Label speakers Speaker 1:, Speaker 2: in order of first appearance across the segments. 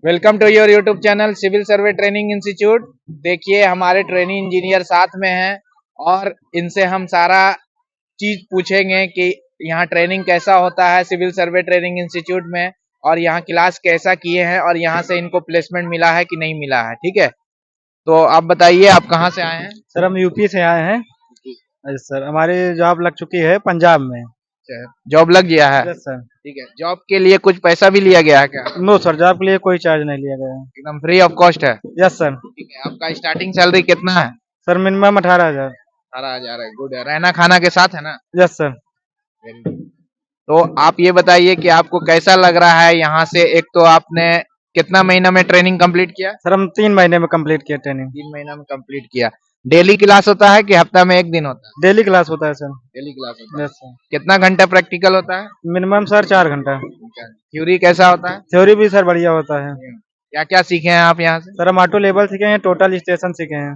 Speaker 1: Welcome to your YouTube channel civil survey training institute. देखिए हमारे training engineer साथ में हैं और इनसे हम सारा चीज पूछेंगे कि यहाँ ट्रेनिंग कैसा होता है सिविल सर्वे ट्रेनिंग इंस्टीट्यूट में, और यहाँ क्लास कैसा किए हैं और यहाँ से इनको प्लेसमेंट मिला है कि नहीं मिला है। ठीक है, तो आप बताइए आप कहाँ से आए हैं?
Speaker 2: सर हम यूपी से आए हैं। सर हमारी जॉब लग चुकी है पंजाब में।
Speaker 1: जॉब लग गया है?
Speaker 2: Yes sir.
Speaker 1: ठीक है, जॉब के लिए कुछ पैसा भी लिया गया है क्या?
Speaker 2: नो सर, जॉब के लिए कोई चार्ज नहीं लिया गया है।
Speaker 1: एकदम फ्री ऑफ कॉस्ट है?
Speaker 2: Yes sir.
Speaker 1: ठीक है, आपका स्टार्टिंग सैलरी कितना है?
Speaker 2: Sir minimum 18,000।
Speaker 1: 18,000 है, गुड है। रहना खाना के साथ है ना?
Speaker 2: Yes sir.
Speaker 1: तो आप ये बताइए कि आपको कैसा लग रहा है यहाँ से। एक तो आपने कितना महीना में ट्रेनिंग कंप्लीट किया?
Speaker 2: सर हम 3 महीने में कंप्लीट किया ट्रेनिंग।
Speaker 1: 3 महीना में कंप्लीट किया। डेली क्लास होता है कि हफ्ता में एक दिन होता है?
Speaker 2: डेली क्लास होता है सर।
Speaker 1: डेली क्लास होता है।
Speaker 2: Yes sir.
Speaker 1: कितना घंटा प्रैक्टिकल होता है?
Speaker 2: मिनिमम सर 4 घंटा।
Speaker 1: थ्योरी कैसा होता है?
Speaker 2: थ्योरी भी सर बढ़िया होता है।
Speaker 1: क्या क्या सीखे हैं आप यहाँ से?
Speaker 2: सर हम ऑटो लेवल सीखे हैं, टोटल स्टेशन सीखे हैं।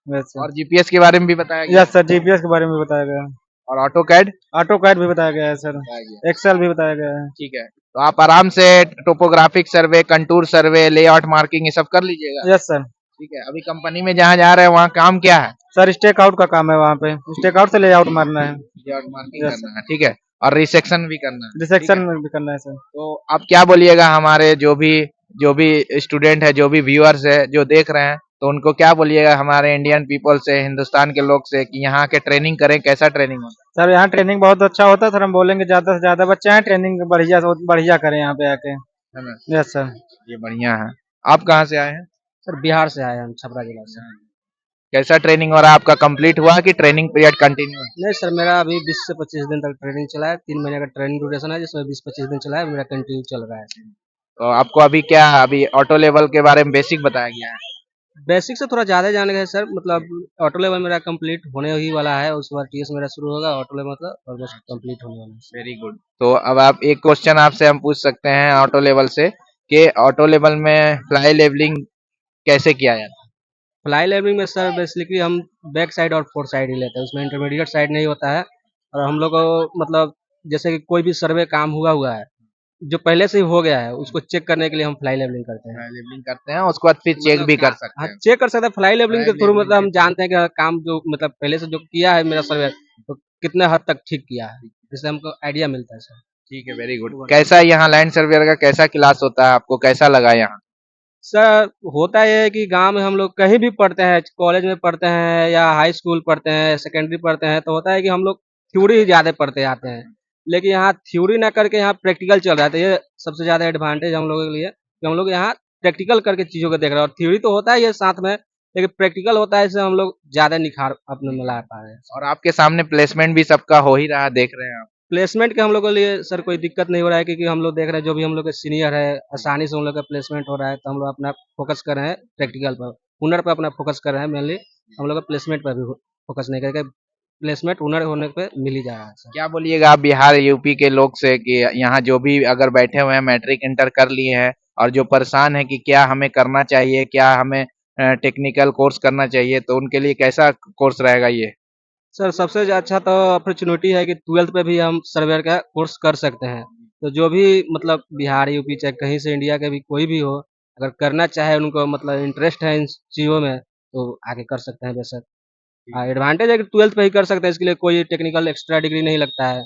Speaker 2: Yes sir.
Speaker 1: और जीपीएस के बारे में भी बताया गया?
Speaker 2: यस सर, जीपीएस के बारे में बताया गया है।
Speaker 1: और ऑटो कैड?
Speaker 2: ऑटो कैड भी बताया गया है सर। एक्सेल भी बताया गया है।
Speaker 1: ठीक है, तो आप आराम से टोपोग्राफिक सर्वे, कंटूर सर्वे, लेआउट मार्किंग ये सब कर लीजिएगा।
Speaker 2: Yes sir.
Speaker 1: ठीक है, अभी कंपनी में जहाँ जा रहे हैं वहाँ काम क्या है?
Speaker 2: सर स्टेक आउट का काम है, वहाँ पे स्टेक आउट से लेआउट मारना है।
Speaker 1: लेआउट मार्किंग करना है। ठीक है, और रिसेक्शन भी करना है।
Speaker 2: रिसेक्शन में भी करना है सर।
Speaker 1: तो आप क्या बोलिएगा हमारे जो भी स्टूडेंट है, जो भी व्यूअर्स है, जो देख रहे हैं, तो उनको क्या बोलिएगा हमारे इंडियन पीपल से, हिंदुस्तान के लोग से, कि यहाँ के ट्रेनिंग करें, कैसा ट्रेनिंग होता
Speaker 2: सर यहाँ ट्रेनिंग बहुत अच्छा होता है सर। हम बोलेंगे ज्यादा से ज्यादा बच्चे हैं, ट्रेनिंग बढ़िया बढ़िया करें यहाँ पे आके।
Speaker 1: है ना?
Speaker 2: Yes sir.
Speaker 1: ये बढ़िया है। आप कहाँ से आए हैं?
Speaker 2: सर बिहार से आए हम, छपरा जिला से।
Speaker 1: कैसा ट्रेनिंग हो रहा है आपका? कंप्लीट हुआ कि ट्रेनिंग पीरियड कंटिन्यू है?
Speaker 2: नहीं सर, मेरा अभी 20 से 25 दिन तक ट्रेनिंग चला है। 3 महीने का ट्रेनिंग ड्यूरेशन है, जिसमें 20-25 दिन चला है। मेरा कंटिन्यू चल रहा है।
Speaker 1: तो आपको अभी ऑटो लेवल के बारे में बेसिक बताया गया है?
Speaker 2: बेसिक से थोड़ा ज्यादा जान गए सर। मतलब ऑटो लेवल मेरा कंप्लीट होने ही वाला है, उसके बाद टीएस मेरा शुरू होगा। ऑटो लेवल मतलब ऑलमोस्ट कंप्लीट होने वाला है।
Speaker 1: Very good. तो अब आप एक क्वेश्चन आपसे हम पूछ सकते हैं ऑटो लेवल से, कि ऑटो लेवल में फ्लाई लेवलिंग कैसे किया जाता है?
Speaker 2: फ्लाई लेवलिंग में सर बेसिकली हम बैक साइड और फोर साइड ही लेते हैं, उसमें इंटरमीडिएट साइड नहीं होता है। और हम लोग को मतलब जैसे कि कोई भी सर्वे काम हुआ है, जो पहले से ही हो गया है, उसको चेक करने के लिए हम फ्लाई लेवलिंग करते हैं।
Speaker 1: फ्लाई लेवलिंग करते हैं, उसके बाद फिर चेक भी कर सकते
Speaker 2: हाँ,
Speaker 1: हैं।
Speaker 2: चेक कर सकते हैं फ्लाई लेवलिंग के
Speaker 1: फ्लाई
Speaker 2: थ्रू।
Speaker 1: लेवलिंग
Speaker 2: मतलब
Speaker 1: के
Speaker 2: हम जानते हैं कि काम जो मतलब पहले से जो किया है मेरा सर्वे, तो कितने हद तक ठीक किया है, इससे हमको आइडिया मिलता है सर।
Speaker 1: ठीक है, वेरी गुड। कैसा यहाँ लैंड सर्वेयर का कैसा क्लास होता है, आपको कैसा लगा यहाँ?
Speaker 2: सर होता यह है कि गांव में हम लोग कहीं भी पढ़ते हैं, कॉलेज में पढ़ते हैं या हाई स्कूल पढ़ते हैं, सेकेंडरी पढ़ते हैं, तो होता है कि हम लोग थ्योरी ही ज्यादा पढ़ते आते हैं। लेकिन यहाँ थ्योरी ना करके यहाँ प्रैक्टिकल चल रहा है, तो ये सबसे ज्यादा एडवांटेज हम लोगों के लिए कि हम लोग यहाँ प्रैक्टिकल करके चीजों को देख रहे हैं। और थ्योरी तो होता है ये साथ में, लेकिन प्रैक्टिकल होता है, इससे हम लोग ज्यादा निखार अपने में ला पा रहे हैं।
Speaker 1: और आपके सामने प्लेसमेंट भी सबका हो ही रहा है, देख रहे हैं आप।
Speaker 2: प्लेसमेंट के हम लोग के लिए सर कोई दिक्कत नहीं हो रहा है, क्योंकि हम लोग देख रहे हैं जो भी हम लोग के सीनियर है, आसानी से उन लोग का प्लेसमेंट हो रहा है। तो हम लोग अपना फोकस कर रहे हैं प्रैक्टिकल पर, हुनर पर अपना फोकस कर रहे हैं मेनली। हम लोग का प्लेसमेंट पर भी फोकस नहीं करके प्लेसमेंट हुनर होने पे मिल ही जा रहा है सर।
Speaker 1: क्या बोलिएगा आप बिहार यूपी के लोग से, कि यहाँ जो भी अगर बैठे हुए हैं, मैट्रिक इंटर कर लिए हैं और जो परेशान है कि क्या हमें करना चाहिए, क्या हमें टेक्निकल कोर्स करना चाहिए, तो उनके लिए कैसा कोर्स रहेगा ये?
Speaker 2: सर सबसे अच्छा तो अपॉर्चुनिटी है कि 12th पे भी हम सर्वेयर का कोर्स कर सकते हैं। तो जो भी मतलब बिहार यूपी चाहे कहीं से इंडिया के भी कोई भी हो, अगर करना चाहे, उनको मतलब इंटरेस्ट है इन चीज़ों में, तो आगे कर सकते हैं बेशक। हाँ, एडवांटेज है कि 12th पे ही कर सकते हैं, इसके लिए कोई टेक्निकल एक्स्ट्रा डिग्री नहीं लगता है।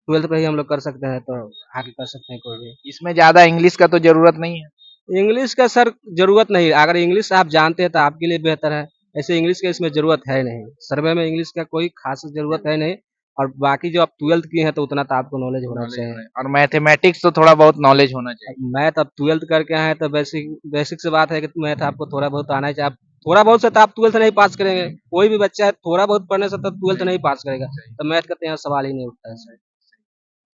Speaker 2: 12th पे ही हम लोग कर सकते हैं, तो आगे कर सकते हैं कोई भी।
Speaker 1: इसमें ज्यादा इंग्लिश का तो जरूरत नहीं है?
Speaker 2: इंग्लिश का सर जरूरत नहीं। अगर इंग्लिश आप जानते हैं तो आपके लिए बेहतर है। ऐसे इंग्लिश का इसमें जरूरत है नहीं, सर्वे में इंग्लिश का कोई खास जरूरत है नहीं। और बाकी जो आप 12th किए हैं तो उतना तो आपको नॉलेज होना चाहिए।
Speaker 1: और मैथमेटिक्स तो थोड़ा बहुत नॉलेज होना चाहिए।
Speaker 2: मैथ अब 12th करके आए हैं तो बेसिक बेसिक से बात है कि मैथ आपको थोड़ा बहुत आना ही चाहिए। आप थोड़ा बहुत से तो आप 12th नहीं पास करेंगे। कोई भी बच्चा है थोड़ा बहुत पढ़ने से तो 12th नहीं पास करेगा, तो मैथ का तो यहाँ सवाल ही नहीं उठता है सर।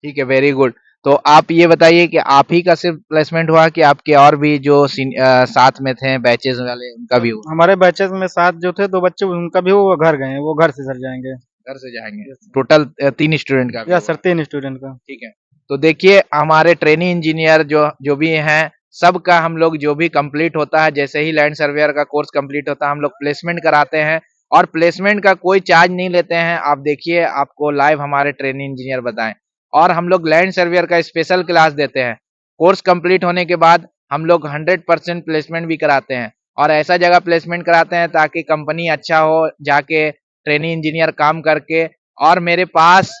Speaker 1: ठीक है, वेरी गुड। तो आप ये बताइए कि आप ही का सिर्फ प्लेसमेंट हुआ कि आपके और भी जो साथ में थे बैचेस वाले, उनका भी हुआ?
Speaker 2: हमारे बैचेस में 7 जो थे, 2 बच्चे उनका भी वो घर गए हैं, वो घर से सर जाएंगे।
Speaker 1: घर से जाएंगे? टोटल 3 स्टूडेंट का भी
Speaker 2: यस
Speaker 1: हुआ?
Speaker 2: सर, 3 स्टूडेंट का।
Speaker 1: ठीक है, तो देखिए हमारे ट्रेनिंग इंजीनियर जो जो भी हैं, सबका हम लोग जो भी कंप्लीट होता है, जैसे ही लैंड सर्वेयर का कोर्स कंप्लीट होता है, हम लोग प्लेसमेंट कराते हैं, और प्लेसमेंट का कोई चार्ज नहीं लेते हैं। आप देखिए, आपको लाइव हमारे ट्रेनिंग इंजीनियर बताएं। और हम लोग लैंड सर्वेयर का स्पेशल क्लास देते हैं। कोर्स कंप्लीट होने के बाद हम लोग 100% प्लेसमेंट भी कराते हैं, और ऐसा जगह प्लेसमेंट कराते हैं ताकि कंपनी अच्छा हो, जाके ट्रेनी इंजीनियर काम करके। और मेरे पास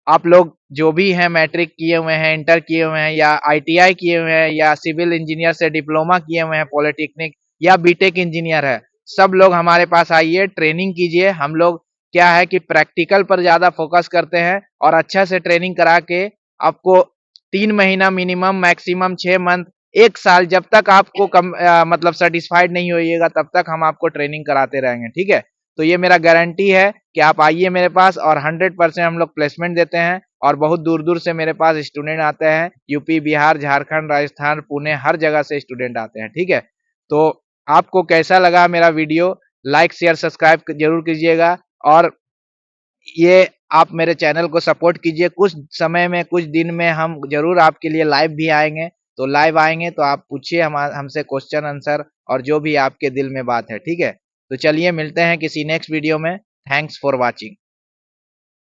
Speaker 1: आप लोग जो भी हैं, मैट्रिक किए हुए हैं, इंटर किए हुए हैं, या आईटीआई किए हुए हैं, या सिविल इंजीनियर से डिप्लोमा किए हुए हैं पॉलिटेक्निक, या बीटेक इंजीनियर है, सब लोग हमारे पास आइए, ट्रेनिंग कीजिए। हम लोग क्या है कि प्रैक्टिकल पर ज्यादा फोकस करते हैं, और अच्छा से ट्रेनिंग करा के आपको 3 महीना मिनिमम, मैक्सिमम 6 मंथ, 1 साल, जब तक आपको मतलब सेटिस्फाइड नहीं होइएगा तब तक हम आपको ट्रेनिंग कराते रहेंगे, ठीक है। तो ये मेरा गारंटी है कि आप आइए मेरे पास, और 100% हम लोग प्लेसमेंट देते हैं, और बहुत दूर दूर से मेरे पास स्टूडेंट आते हैं, यूपी, बिहार, झारखंड, राजस्थान, पुणे, हर जगह से स्टूडेंट आते हैं, ठीक है। तो आपको कैसा लगा मेरा वीडियो, लाइक शेयर सब्सक्राइब जरूर कीजिएगा, और ये आप मेरे चैनल को सपोर्ट कीजिए। कुछ समय में, कुछ दिन में हम जरूर आपके लिए लाइव भी आएंगे। तो लाइव आएंगे तो आप पूछिए हमसे क्वेश्चन आंसर, और जो भी आपके दिल में बात है, ठीक है। तो चलिए मिलते हैं किसी नेक्स्ट वीडियो में। Thanks for watching.